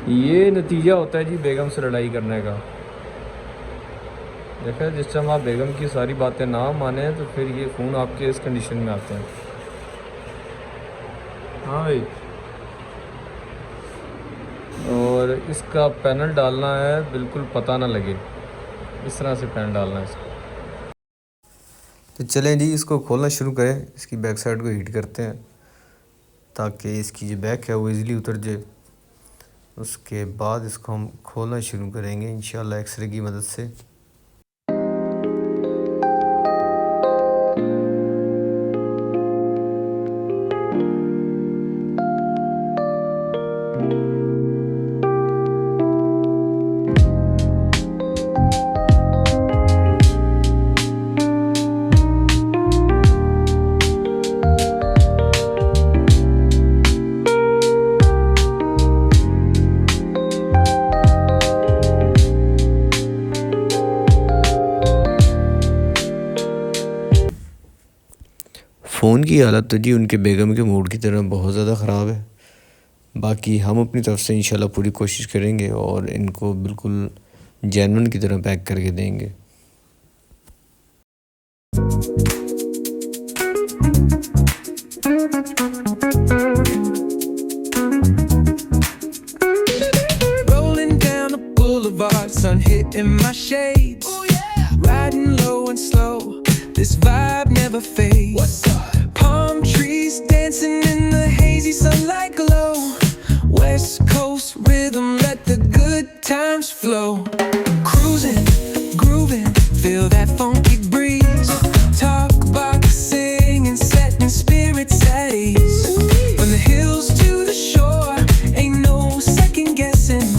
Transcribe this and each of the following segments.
ये नतीजा होता है जी बेगम से लड़ाई करने का। देखा, जिस टाइम आप बेगम की सारी बातें ना माने तो फिर ये फ़ोन आपके इस कंडीशन में आते हैं। हाँ भाई, और इसका पैनल डालना है बिल्कुल पता ना लगे, इस तरह से पैनल डालना है इसका। तो चलें जी, इसको खोलना शुरू करें। इसकी बैक साइड को हीट करते हैं ताकि इसकी जो बैक है वो इजीली उतर जाए। उसके बाद इसको हम खोलना शुरू करेंगे इंशाल्लाह एक्सरे की मदद से। फ़ोन की हालत तो जी उनके बेगम के मूड की तरह बहुत ज़्यादा ख़राब है। बाकी हम अपनी तरफ से इंशाल्लाह पूरी कोशिश करेंगे और इनको बिल्कुल जेन्युइन की तरह पैक करके देंगे। Rolling down the boulevard, sun hitting my shades. Oh yeah. Riding low and slow, this vibe never fades. What's up? Palm trees dancing in the hazy sunlight glow. West Coast rhythm, let the good times flow. Cruising, grooving, feel that funky breeze. Talk about singing, setting spirits at ease. From the hills to the shore, ain't no second guessing.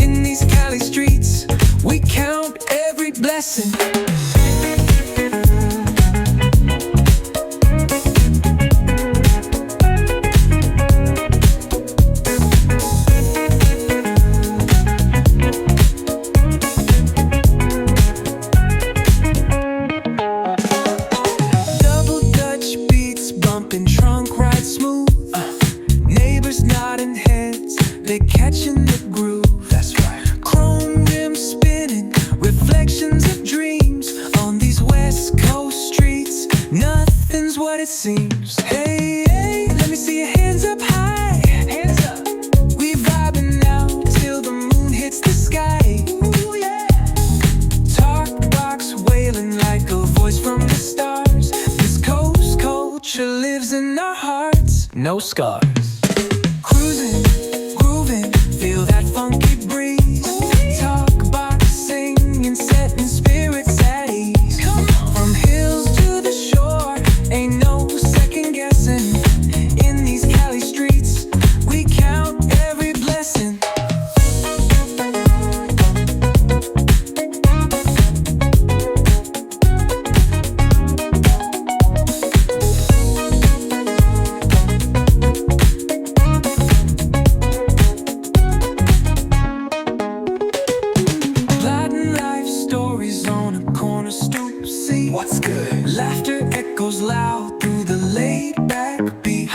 In these Cali streets, we count every blessing. They're catching the groove. That's right. Chrome rims spinning, reflections of dreams on these West Coast streets. Nothing's what it seems. Hey, hey, let me see your hands up high. Hands up. We vibing now till the moon hits the sky. Ooh, yeah. Talk box wailing like a voice from the stars. This coast culture lives in our hearts. No scars. Cruising, feel that funky breeze. Talk about singing, setting spirits at ease. From hills to the shore, ain't no second guessing. In these Cali streets, we count every blessing. What's good? Laughter echoes loud through the laid-back beat.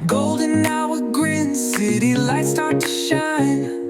Golden hour grins, city lights start to shine.